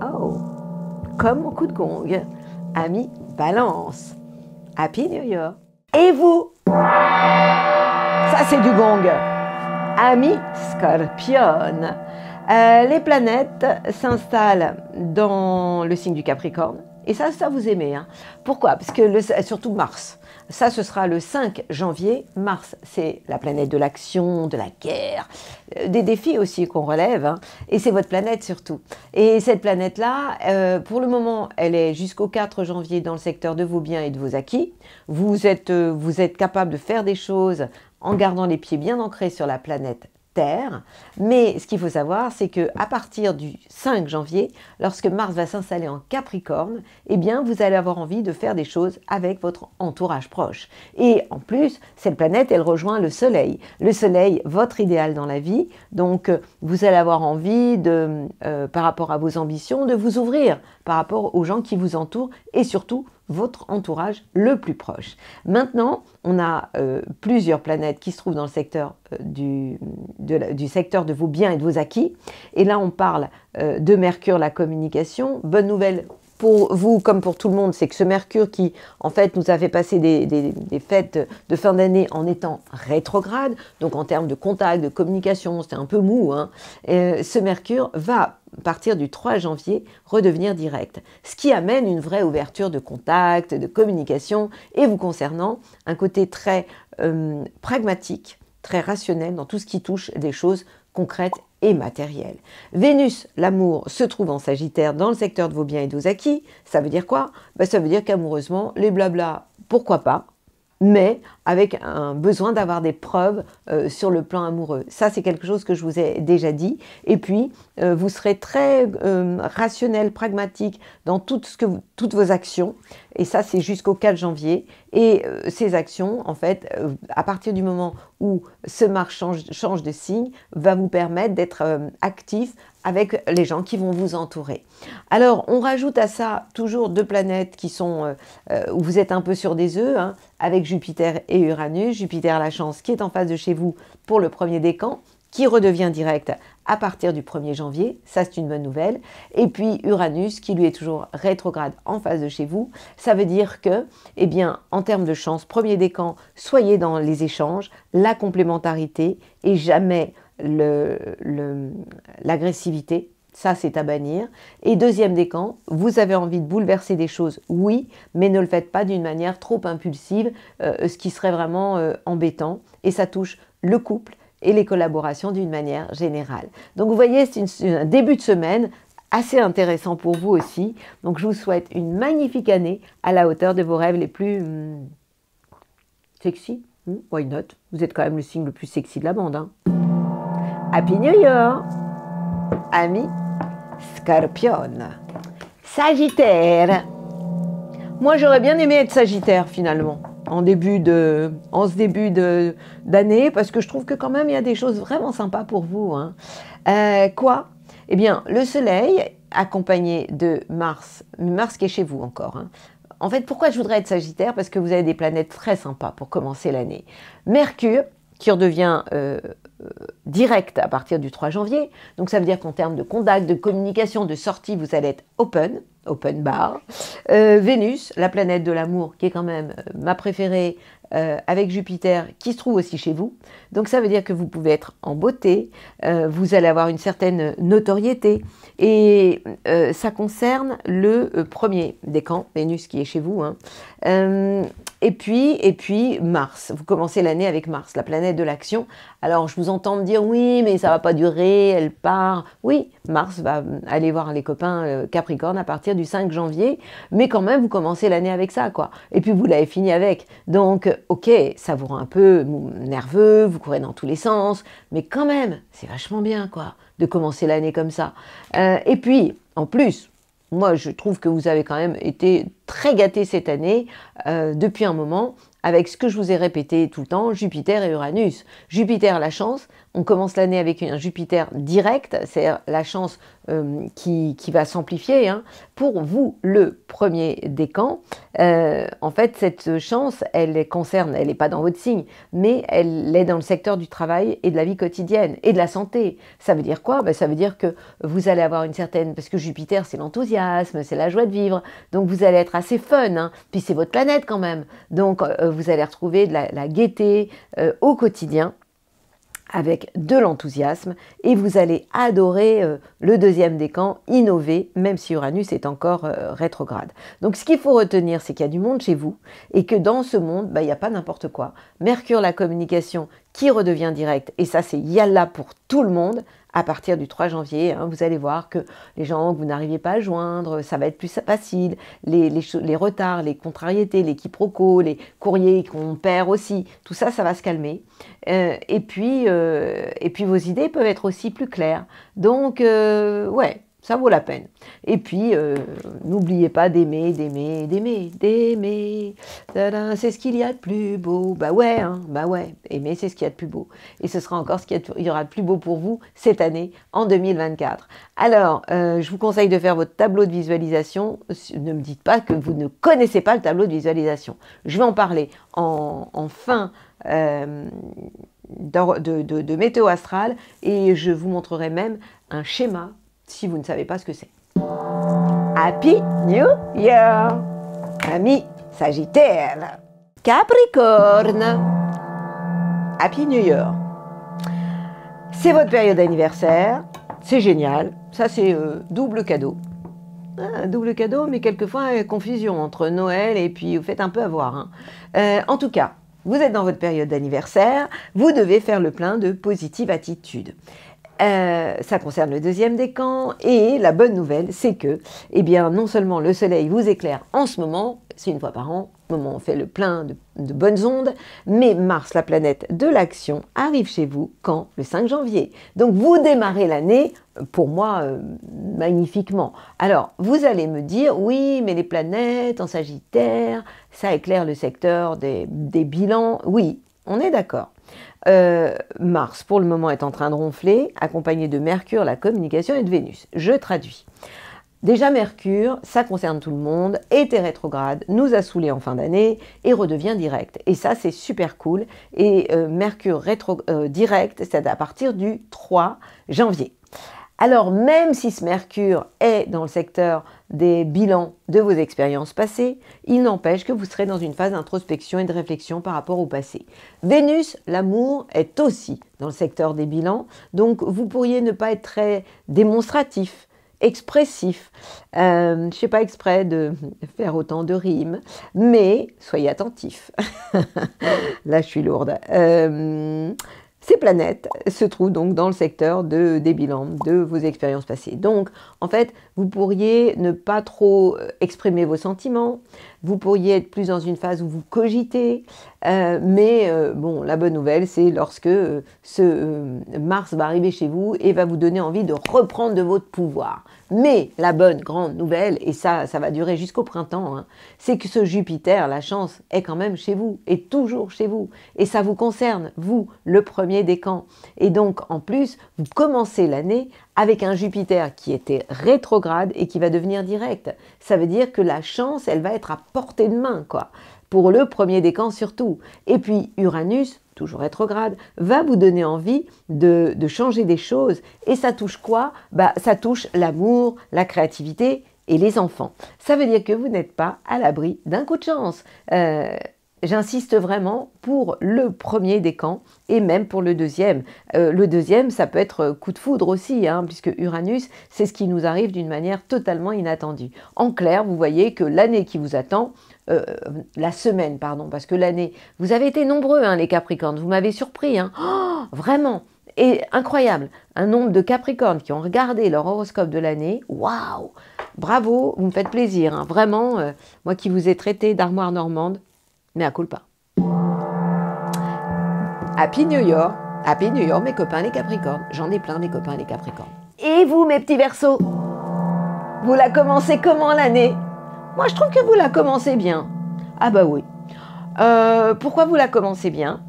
Oh, comme mon coup de gong. Amis Balance. Happy New Year. Et vous? Ça, c'est du gong. Amis Scorpion. Les planètes s'installent dans le signe du Capricorne. Et ça vous aimez, hein. Pourquoi? Parce que surtout Mars. Ça, ce sera le 5 janvier. Mars, c'est la planète de l'action, de la guerre, des défis aussi qu'on relève, hein. Et c'est votre planète surtout. Et cette planète-là, pour le moment, elle est jusqu'au 4 janvier dans le secteur de vos biens et de vos acquis. Vous êtes capable de faire des choses en gardant les pieds bien ancrés sur la planète Terre. Mais ce qu'il faut savoir, c'est qu'à partir du 5 janvier, lorsque Mars va s'installer en Capricorne, eh bien, vous allez avoir envie de faire des choses avec votre entourage proche. Et en plus, cette planète, elle rejoint le Soleil. Le Soleil, votre idéal dans la vie. Donc, vous allez avoir envie, par rapport à vos ambitions, de vous ouvrir par rapport aux gens qui vous entourent et surtout votre entourage le plus proche. Maintenant, on a plusieurs planètes qui se trouvent dans le secteur du secteur de vos biens et de vos acquis. Et là, on parle de Mercure, la communication. Bonne nouvelle pour vous comme pour tout le monde, c'est que ce Mercure qui, en fait, nous a fait passer des fêtes de fin d'année en étant rétrograde, donc en termes de contact, de communication, c'était un peu mou, hein, ce Mercure va, à partir du 3 janvier, redevenir direct. Ce qui amène une vraie ouverture de contact, de communication, et vous concernant, un côté très pragmatique, très rationnel dans tout ce qui touche des choses concrètes et matérielles. Vénus, l'amour, se trouve en Sagittaire dans le secteur de vos biens et de vos acquis. Ça veut dire quoi? Ça veut dire qu'amoureusement, les blabla, pourquoi pas, mais avec un besoin d'avoir des preuves sur le plan amoureux. Ça, c'est quelque chose que je vous ai déjà dit. Et puis, vous serez très rationnel, pragmatique dans toutes vos actions. Et ça, c'est jusqu'au 4 janvier. Et ces actions, en fait, à partir du moment où ce Mars change de signe, va vous permettre d'être actif avec les gens qui vont vous entourer. Alors, on rajoute à ça toujours deux planètes qui sont, où vous êtes un peu sur des œufs, hein, avec Jupiter et Uranus. Jupiter, la chance, qui est en face de chez vous pour le premier décan, qui redevient direct à partir du 1er janvier, ça c'est une bonne nouvelle. Et puis Uranus, qui lui est toujours rétrograde en face de chez vous, ça veut dire que, eh bien, en termes de chance, premier décan, soyez dans les échanges, la complémentarité et jamais l'agressivité. Ça, c'est à bannir. Et deuxième décan, vous avez envie de bouleverser des choses, oui, mais ne le faites pas d'une manière trop impulsive, ce qui serait vraiment embêtant. Et ça touche le couple et les collaborations d'une manière générale. Donc vous voyez, c'est un début de semaine assez intéressant pour vous aussi. Donc je vous souhaite une magnifique année à la hauteur de vos rêves les plus sexy. Why not? Vous êtes quand même le signe le plus sexy de la bande. Hein. Happy New Year, amis Scorpion. Sagittaire. Moi, j'aurais bien aimé être Sagittaire finalement. En ce début d'année, parce que je trouve que quand même il y a des choses vraiment sympas pour vous. Hein. Quoi? Eh bien, le Soleil, accompagné de Mars qui est chez vous encore. Hein. En fait, pourquoi je voudrais être Sagittaire? Parce que vous avez des planètes très sympas pour commencer l'année. Mercure, qui redevient direct à partir du 3 janvier. Donc ça veut dire qu'en termes de contact, de communication, de sortie, vous allez être open bar. Vénus, la planète de l'amour, qui est quand même ma préférée, avec Jupiter, qui se trouve aussi chez vous. Donc ça veut dire que vous pouvez être en beauté, vous allez avoir une certaine notoriété. Et ça concerne le premier décan, Vénus qui est chez vous. Hein. Et puis Mars, vous commencez l'année avec Mars, la planète de l'action. Alors je vous entends me dire oui, mais ça va pas durer, elle part. Oui, Mars va aller voir les copains Capricorne à partir du 5 janvier, mais quand même vous commencez l'année avec ça, quoi. Et puis vous l'avez fini avec. Donc ok, ça vous rend un peu nerveux, vous courez dans tous les sens, mais quand même, c'est vachement bien, quoi, de commencer l'année comme ça. Et puis, en plus, moi, je trouve que vous avez quand même été très gâtés cette année, depuis un moment, avec ce que je vous ai répété tout le temps, Jupiter et Uranus. Jupiter, la chance, on commence l'année avec un Jupiter direct, c'est-à-dire la chance qui va s'amplifier. Hein. Pour vous, le premier décan, en fait, cette chance, elle n'est pas dans votre signe, mais elle est dans le secteur du travail et de la vie quotidienne et de la santé. Ça veut dire quoi? Ça veut dire que vous allez avoir une certaine... Parce que Jupiter, c'est l'enthousiasme, c'est la joie de vivre, donc vous allez être assez fun, hein. Puis c'est votre planète quand même. Donc vous allez retrouver de la gaieté au quotidien, avec de l'enthousiasme, et vous allez adorer le deuxième décan, innover, même si Uranus est encore rétrograde. Donc ce qu'il faut retenir, c'est qu'il y a du monde chez vous, et que dans ce monde, il n'y a pas n'importe quoi. Mercure, la communication, qui redevient direct, et ça c'est yalla pour tout le monde, à partir du 3 janvier. Hein, vous allez voir que les gens que vous n'arrivez pas à joindre, ça va être plus facile. Les retards, les contrariétés, les quiproquos, les courriers qu'on perd aussi, tout ça, ça va se calmer. Et puis vos idées peuvent être aussi plus claires. Donc, ouais, ça vaut la peine. Et puis, n'oubliez pas d'aimer, d'aimer, d'aimer, d'aimer. C'est ce qu'il y a de plus beau. Bah ouais, hein, bah ouais. Aimer, c'est ce qu'il y a de plus beau. Et ce sera encore ce qu'il y aura de plus beau pour vous cette année, en 2024. Alors, je vous conseille de faire votre tableau de visualisation. Ne me dites pas que vous ne connaissez pas le tableau de visualisation. Je vais en parler en fin de météo astrale et je vous montrerai même un schéma si vous ne savez pas ce que c'est. Happy New Year, amis Sagittaire. Capricorne, Happy New Year. C'est votre période d'anniversaire, c'est génial, ça c'est double cadeau. Un double cadeau, mais quelquefois confusion entre Noël et puis vous faites un peu avoir. Hein. En tout cas, vous êtes dans votre période d'anniversaire, vous devez faire le plein de positive attitude. Ça concerne le deuxième décan et la bonne nouvelle c'est que eh bien, non seulement le soleil vous éclaire en ce moment, c'est une fois par an, au moment où on fait le plein de bonnes ondes, mais Mars, la planète de l'action, arrive chez vous quand? Le 5 janvier. Donc vous démarrez l'année, pour moi, magnifiquement. Alors, vous allez me dire, oui, mais les planètes en Sagittaire, ça éclaire le secteur des bilans. Oui, on est d'accord. Mars, pour le moment, est en train de ronfler, accompagné de Mercure, la communication, et de Vénus. Je traduis. Déjà, Mercure, ça concerne tout le monde, était rétrograde, nous a saoulés en fin d'année et redevient direct. Et ça, c'est super cool. Et Mercure direct, c'est à partir du 3 janvier. Alors, même si ce Mercure est dans le secteur des bilans de vos expériences passées, il n'empêche que vous serez dans une phase d'introspection et de réflexion par rapport au passé. Vénus, l'amour, est aussi dans le secteur des bilans, donc vous pourriez ne pas être très démonstratif, expressif. Je ne fais pas exprès de faire autant de rimes, mais soyez attentifs. Là, je suis lourde. Ces planètes se trouvent donc dans le secteur des bilans, de vos expériences passées. Donc, en fait, vous pourriez ne pas trop exprimer vos sentiments, vous pourriez être plus dans une phase où vous cogitez, mais bon, la bonne nouvelle, c'est lorsque Mars va arriver chez vous et va vous donner envie de reprendre de votre pouvoir. Mais la bonne grande nouvelle, et ça va durer jusqu'au printemps, hein, c'est que ce Jupiter, la chance, est quand même chez vous, est toujours chez vous. Et ça vous concerne, vous, le premier décan. Et donc, en plus, vous commencez l'année avec un Jupiter qui était rétrograde et qui va devenir direct. Ça veut dire que la chance, elle va être à portée de main, quoi. Pour le premier décan surtout. Et puis Uranus, toujours rétrograde, va vous donner envie de changer des choses. Et ça touche quoi? Bah, ça touche l'amour, la créativité et les enfants. Ça veut dire que vous n'êtes pas à l'abri d'un coup de chance. J'insiste vraiment pour le premier décan et même pour le deuxième. Le deuxième, ça peut être coup de foudre aussi, hein, puisque Uranus, c'est ce qui nous arrive d'une manière totalement inattendue. En clair, vous voyez que l'année qui vous attend, la semaine, pardon, parce que l'année, vous avez été nombreux, hein, les Capricornes, vous m'avez surpris, hein, oh, vraiment, et incroyable, un nombre de Capricornes qui ont regardé leur horoscope de l'année, waouh, bravo, vous me faites plaisir, hein, vraiment, moi qui vous ai traité d'armoire normande, mais à culpa. Happy New Year, mes copains les Capricornes, j'en ai plein des copains les Capricornes. Et vous, mes petits Verseaux, vous la commencez comment l'année? Moi, je trouve que vous la commencez bien. Ah bah oui. Pourquoi vous la commencez bien?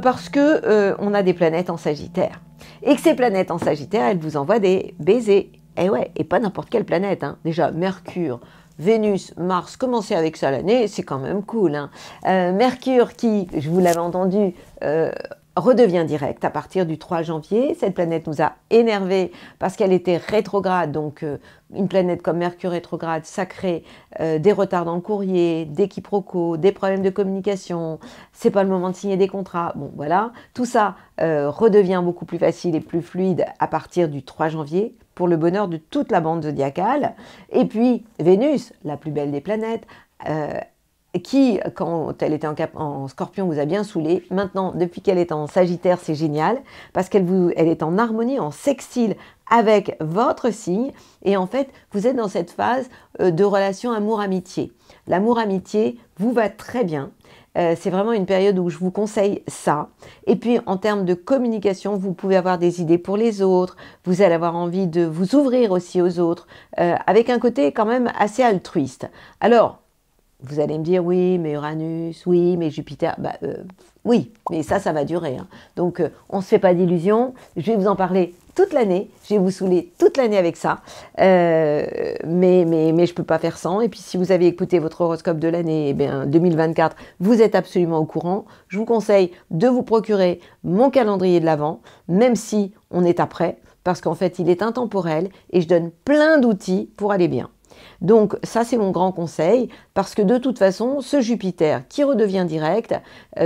Parce que on a des planètes en Sagittaire. Et que ces planètes en Sagittaire, elles vous envoient des baisers. Et ouais, et pas n'importe quelle planète. Hein. Déjà, Mercure, Vénus, Mars, commencez avec ça l'année, c'est quand même cool. Hein. Mercure qui, je vous l'avais entendu, redevient direct à partir du 3 janvier. Cette planète nous a énervés parce qu'elle était rétrograde. Donc, une planète comme Mercure rétrograde, ça crée des retards dans le courrier, des quiproquos, des problèmes de communication. C'est pas le moment de signer des contrats. Bon, voilà. Tout ça redevient beaucoup plus facile et plus fluide à partir du 3 janvier pour le bonheur de toute la bande zodiacale. Et puis, Vénus, la plus belle des planètes, qui, quand elle était en Scorpion, vous a bien saoulé. Maintenant, depuis qu'elle est en Sagittaire, c'est génial, parce elle est en harmonie, en sextile avec votre signe, et en fait, vous êtes dans cette phase de relation amour-amitié. L'amour-amitié vous va très bien. C'est vraiment une période où je vous conseille ça. Et puis, en termes de communication, vous pouvez avoir des idées pour les autres. Vous allez avoir envie de vous ouvrir aussi aux autres, avec un côté quand même assez altruiste. Alors, vous allez me dire, oui, mais Uranus, oui, mais Jupiter, oui, mais ça va durer. Hein. Donc, on ne se fait pas d'illusions. Je vais vous en parler toute l'année. Je vais vous saouler toute l'année avec ça. Mais je ne peux pas faire sans. Et puis, si vous avez écouté votre horoscope de l'année, eh bien, 2024, vous êtes absolument au courant. Je vous conseille de vous procurer mon calendrier de l'Avent, même si on est après, parce qu'en fait, il est intemporel et je donne plein d'outils pour aller bien. Donc ça c'est mon grand conseil, parce que de toute façon ce Jupiter qui redevient direct,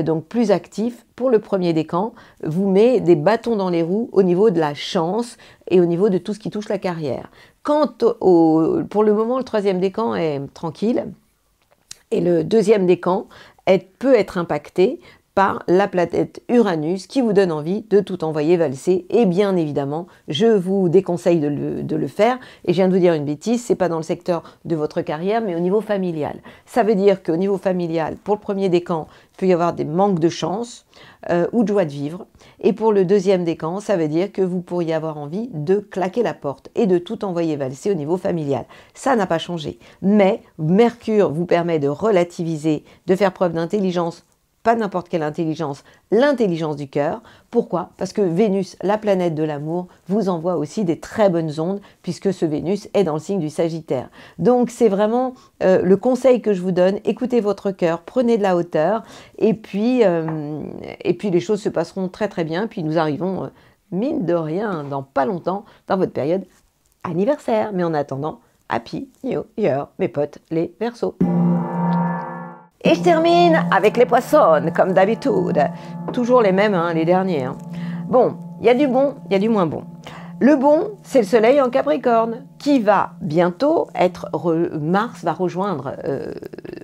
donc plus actif pour le premier décan, vous met des bâtons dans les roues au niveau de la chance et au niveau de tout ce qui touche la carrière. Pour le moment le troisième décan est tranquille et le deuxième décan peut être impacté par la planète Uranus qui vous donne envie de tout envoyer valser. Et bien évidemment, je vous déconseille de le faire. Et je viens de vous dire une bêtise, c'est pas dans le secteur de votre carrière, mais au niveau familial. Ça veut dire qu'au niveau familial, pour le premier décan, il peut y avoir des manques de chance ou de joie de vivre. Et pour le deuxième décan, ça veut dire que vous pourriez avoir envie de claquer la porte et de tout envoyer valser au niveau familial. Ça n'a pas changé. Mais Mercure vous permet de relativiser, de faire preuve d'intelligence, pas n'importe quelle intelligence, l'intelligence du cœur. Pourquoi? Parce que Vénus, la planète de l'amour, vous envoie aussi des très bonnes ondes, puisque ce Vénus est dans le signe du Sagittaire. Donc c'est vraiment le conseil que je vous donne, écoutez votre cœur, prenez de la hauteur, et puis les choses se passeront très très bien, puis nous arrivons, mine de rien, dans pas longtemps, dans votre période anniversaire. Mais en attendant, Happy New Year, mes potes les Verseaux. Et je termine avec les poissons, comme d'habitude. Toujours les mêmes, hein, les derniers. Hein. Bon, il y a du bon, il y a du moins bon. Le bon, c'est le soleil en Capricorne, qui va bientôt être... Mars va rejoindre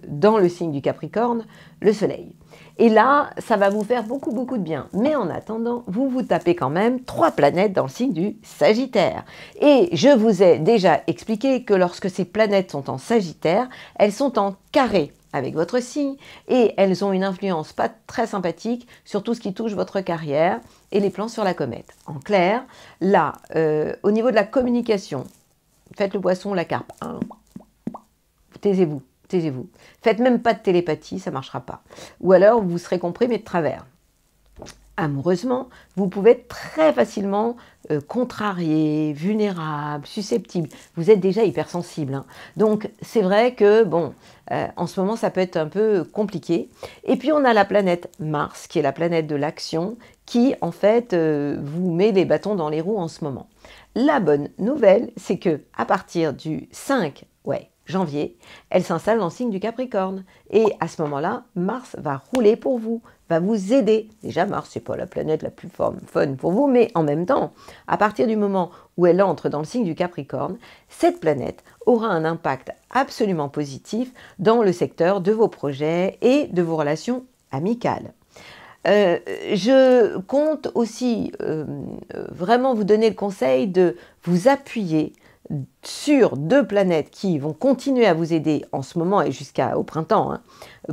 dans le signe du Capricorne le soleil. Et là, ça va vous faire beaucoup, beaucoup de bien. Mais en attendant, vous vous tapez quand même 3 planètes dans le signe du Sagittaire. Et je vous ai déjà expliqué que lorsque ces planètes sont en Sagittaire, elles sont en carré avec votre signe, et elles ont une influence pas très sympathique sur tout ce qui touche votre carrière et les plans sur la comète. En clair, là, au niveau de la communication, faites le poisson, la carpe, taisez-vous, taisez-vous. Faites même pas de télépathie, ça marchera pas. Ou alors, vous serez compris, mais de travers. Amoureusement, vous pouvez être très facilement contrarié, vulnérable, susceptible. Vous êtes déjà hypersensible. Hein. Donc, c'est vrai que, bon, en ce moment, ça peut être un peu compliqué. Et puis, on a la planète Mars, qui est la planète de l'action, qui, en fait, vous met les bâtons dans les roues en ce moment. La bonne nouvelle, c'est que à partir du 5 janvier, elle s'installe dans le signe du Capricorne. Et à ce moment-là, Mars va rouler pour vous, va vous aider. Déjà, Mars, c'est pas la planète la plus fun pour vous, mais en même temps, à partir du moment où elle entre dans le signe du Capricorne, cette planète aura un impact absolument positif dans le secteur de vos projets et de vos relations amicales. Je compte aussi vraiment vous donner le conseil de vous appuyer sur 2 planètes qui vont continuer à vous aider en ce moment et jusqu'au printemps, hein,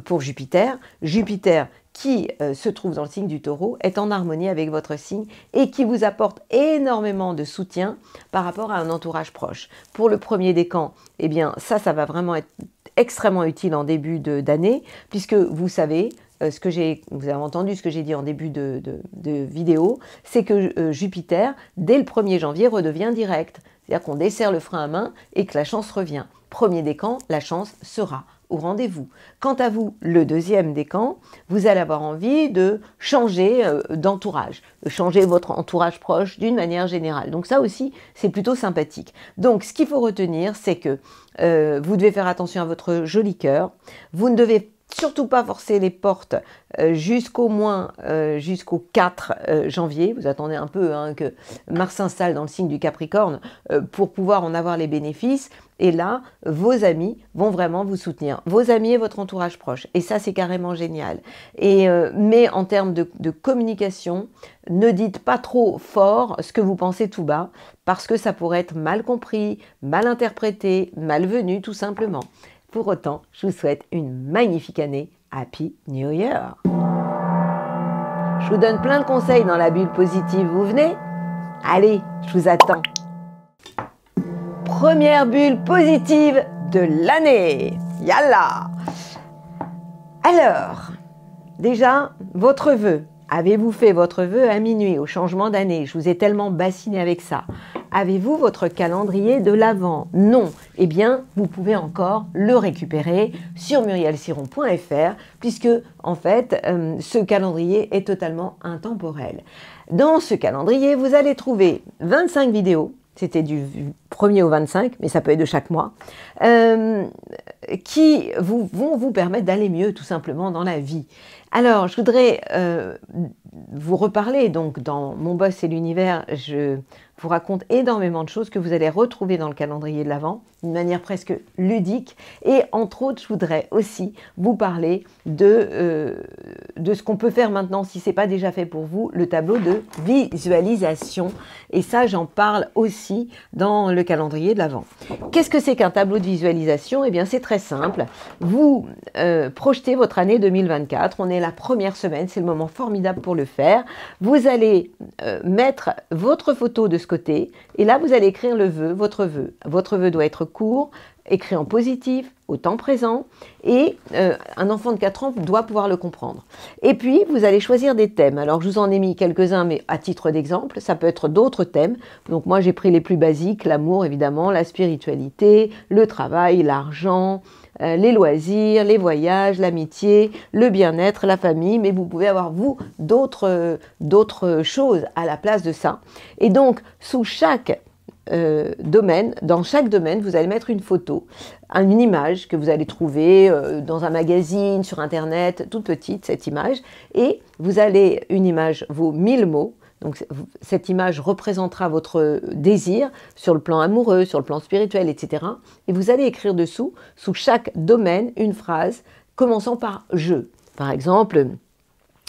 pour Jupiter. Jupiter qui se trouve dans le signe du Taureau est en harmonie avec votre signe et qui vous apporte énormément de soutien par rapport à un entourage proche. Pour le premier décan, eh bien ça va vraiment être extrêmement utile en début d'année, puisque vous savez, vous avez entendu ce que j'ai dit en début de vidéo, c'est que Jupiter, dès le 1er janvier, redevient direct. C'est-à-dire qu'on desserre le frein à main et que la chance revient. Premier décan, la chance sera au rendez-vous. Quant à vous, le deuxième décan, vous allez avoir envie de changer d'entourage, de changer votre entourage proche d'une manière générale. Donc ça aussi, c'est plutôt sympathique. Donc ce qu'il faut retenir, c'est que vous devez faire attention à votre joli cœur. Vous ne devez surtout pas forcer les portes jusqu'au 4 janvier. Vous attendez un peu hein, que Mars s'installe dans le signe du Capricorne pour pouvoir en avoir les bénéfices. Et là, vos amis vont vraiment vous soutenir. Vos amis et votre entourage proche. Et ça, c'est carrément génial. Mais en termes de communication, ne dites pas trop fort ce que vous pensez tout bas, parce que ça pourrait être mal compris, mal interprété, malvenu tout simplement. Pour autant, je vous souhaite une magnifique année. Happy New Year! Je vous donne plein de conseils dans la bulle positive. Vous venez? Allez, je vous attends. Première bulle positive de l'année. Yalla! Alors, déjà, votre vœu. Avez-vous fait votre vœu à minuit, au changement d'année? Je vous ai tellement bassiné avec ça. Avez-vous votre calendrier de l'Avent? Non. Eh bien, vous pouvez encore le récupérer sur murielsiron.fr puisque, en fait, ce calendrier est totalement intemporel. Dans ce calendrier, vous allez trouver 25 vidéos. C'était du 1er au 25, mais ça peut être de chaque mois, qui vont vous permettre d'aller mieux tout simplement dans la vie. Alors, je voudrais vous reparler, donc dans Mon Boss et l'univers, je vous raconte énormément de choses que vous allez retrouver dans le calendrier de l'Avent, d'une manière presque ludique. Et entre autres, je voudrais aussi vous parler de ce qu'on peut faire maintenant, si ce n'est pas déjà fait pour vous, le tableau de visualisation. Et ça, j'en parle aussi dans le calendrier de l'Avent. Qu'est-ce que c'est qu'un tableau de visualisation? Eh bien, c'est très simple. Vous projetez votre année 2024. On est la première semaine, c'est le moment formidable pour le faire. Vous allez mettre votre photo de ce côté et là, vous allez écrire le vœu, votre vœu. Votre vœu doit être court, écrit en positif, au temps présent, et un enfant de 4 ans doit pouvoir le comprendre. Et puis, vous allez choisir des thèmes. Alors, je vous en ai mis quelques-uns, mais à titre d'exemple, ça peut être d'autres thèmes. Donc, moi, j'ai pris les plus basiques, l'amour, évidemment, la spiritualité, le travail, l'argent, les loisirs, les voyages, l'amitié, le bien-être, la famille, mais vous pouvez avoir, vous, d'autres choses à la place de ça. Et donc, sous chaque domaine, dans chaque domaine, vous allez mettre une photo, une image que vous allez trouver dans un magazine, sur Internet, toute petite, cette image, et vous allez, une image vaut 1000 mots, donc cette image représentera votre désir sur le plan amoureux, sur le plan spirituel, etc. Et vous allez écrire dessous, sous chaque domaine, une phrase commençant par « je ». Par exemple,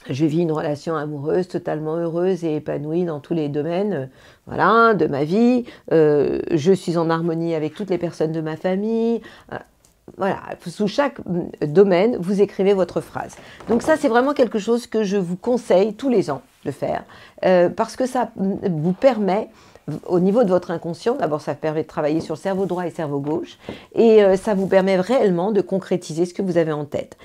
je vis une relation amoureuse totalement heureuse et épanouie dans tous les domaines voilà, de ma vie. Je suis en harmonie avec toutes les personnes de ma famille. Voilà, sous chaque domaine, vous écrivez votre phrase. Donc ça, c'est vraiment quelque chose que je vous conseille tous les ans de faire parce que ça vous permet, au niveau de votre inconscient, d'abord ça permet de travailler sur le cerveau droit et le cerveau gauche et ça vous permet réellement de concrétiser ce que vous avez en tête.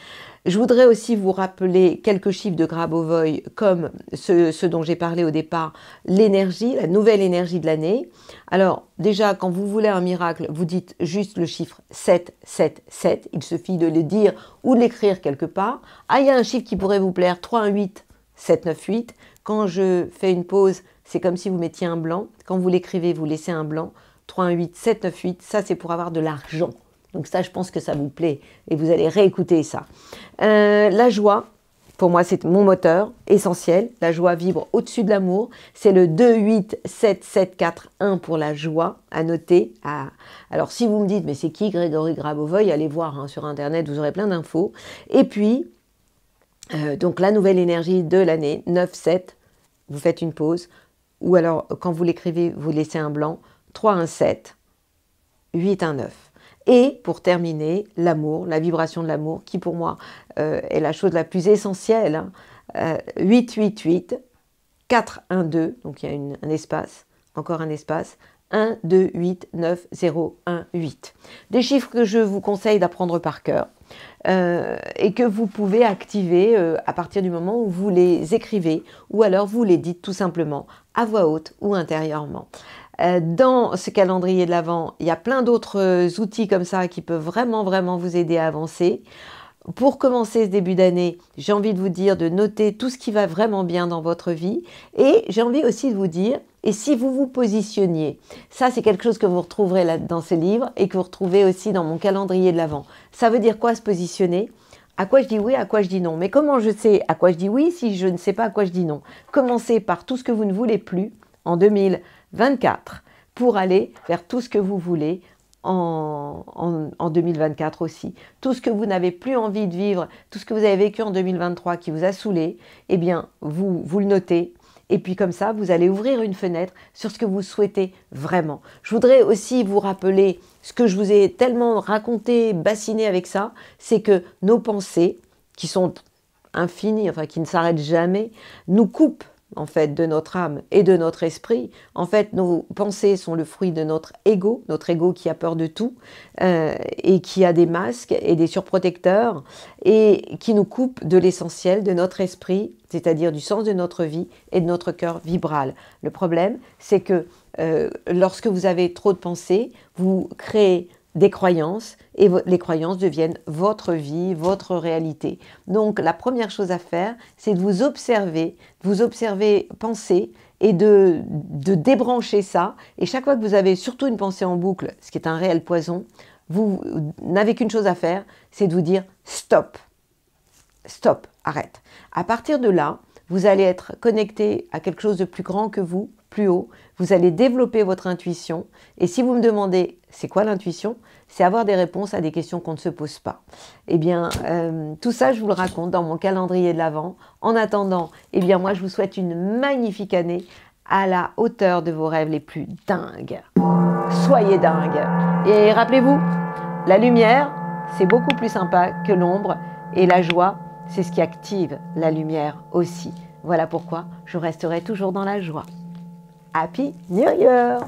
Je voudrais aussi vous rappeler quelques chiffres de Grabovoi comme ceux dont j'ai parlé au départ, l'énergie, la nouvelle énergie de l'année. Alors déjà, quand vous voulez un miracle, vous dites juste le chiffre 7, 7, 7. Il suffit de le dire ou de l'écrire quelque part. Ah, il y a un chiffre qui pourrait vous plaire, 3, 1, 8, 7, 9, 8. Quand je fais une pause, c'est comme si vous mettiez un blanc. Quand vous l'écrivez, vous laissez un blanc. 3, 1, 8, 7, 9, 8. Ça, c'est pour avoir de l'argent. Donc ça, je pense que ça vous plaît et vous allez réécouter ça. La joie, pour moi, c'est mon moteur essentiel. La joie vibre au-dessus de l'amour. C'est le 2, 8, 7, 7, 4, 1 pour la joie, à noter. Alors, si vous me dites, mais c'est qui Grégory Grabovoi? Allez voir hein, sur Internet, vous aurez plein d'infos. Et puis, donc la nouvelle énergie de l'année, 9, 7, vous faites une pause. Ou alors, quand vous l'écrivez, vous laissez un blanc. 3, 1, 7, 8, 1, 9. Et pour terminer, l'amour, la vibration de l'amour, qui pour moi est la chose la plus essentielle. 8, 8, 8, 4, 1, 2, donc il y a un espace, encore un espace, 1, 2, 8, 9, 0, 1, 8. Des chiffres que je vous conseille d'apprendre par cœur et que vous pouvez activer à partir du moment où vous les écrivez ou alors vous les dites tout simplement à voix haute ou intérieurement. Dans ce calendrier de l'Avent, il y a plein d'autres outils comme ça qui peuvent vraiment vous aider à avancer. Pour commencer ce début d'année, j'ai envie de vous dire de noter tout ce qui va vraiment bien dans votre vie et j'ai envie aussi de vous dire, et si vous vous positionniez, ça c'est quelque chose que vous retrouverez là, dans ce livre et que vous retrouvez aussi dans mon calendrier de l'Avent. Ça veut dire quoi se positionner? à quoi je dis oui, à quoi je dis non. Mais comment je sais à quoi je dis oui si je ne sais pas à quoi je dis non? Commencez par tout ce que vous ne voulez plus en 2024 pour aller vers tout ce que vous voulez en 2024 aussi. Tout ce que vous n'avez plus envie de vivre, tout ce que vous avez vécu en 2023 qui vous a saoulé, eh bien, vous le notez. Et puis comme ça, vous allez ouvrir une fenêtre sur ce que vous souhaitez vraiment. Je voudrais aussi vous rappeler ce que je vous ai tellement raconté, bassiné avec ça, c'est que nos pensées, qui sont infinies, enfin qui ne s'arrêtent jamais, nous coupent en fait de notre âme et de notre esprit. En fait, nos pensées sont le fruit de notre ego qui a peur de tout et qui a des masques et des surprotecteurs et qui nous coupe de l'essentiel de notre esprit, c'est-à-dire du sens de notre vie et de notre cœur vibral. Le problème, c'est que lorsque vous avez trop de pensées, vous créez des croyances et les croyances deviennent votre vie, votre réalité. Donc la première chose à faire, c'est de vous observer penser et de débrancher ça. Et chaque fois que vous avez surtout une pensée en boucle, ce qui est un réel poison, vous n'avez qu'une chose à faire, c'est de vous dire stop, stop, arrête. À partir de là, vous allez être connecté à quelque chose de plus grand que vous, plus haut. Vous allez développer votre intuition. Et si vous me demandez, c'est quoi l'intuition? C'est avoir des réponses à des questions qu'on ne se pose pas. Eh bien, tout ça, je vous le raconte dans mon calendrier de l'Avent. En attendant, eh bien, moi, je vous souhaite une magnifique année à la hauteur de vos rêves les plus dingues. Soyez dingues. Et rappelez-vous, la lumière, c'est beaucoup plus sympa que l'ombre. Et la joie, c'est ce qui active la lumière aussi. Voilà pourquoi je resterai toujours dans la joie. Happy New Year!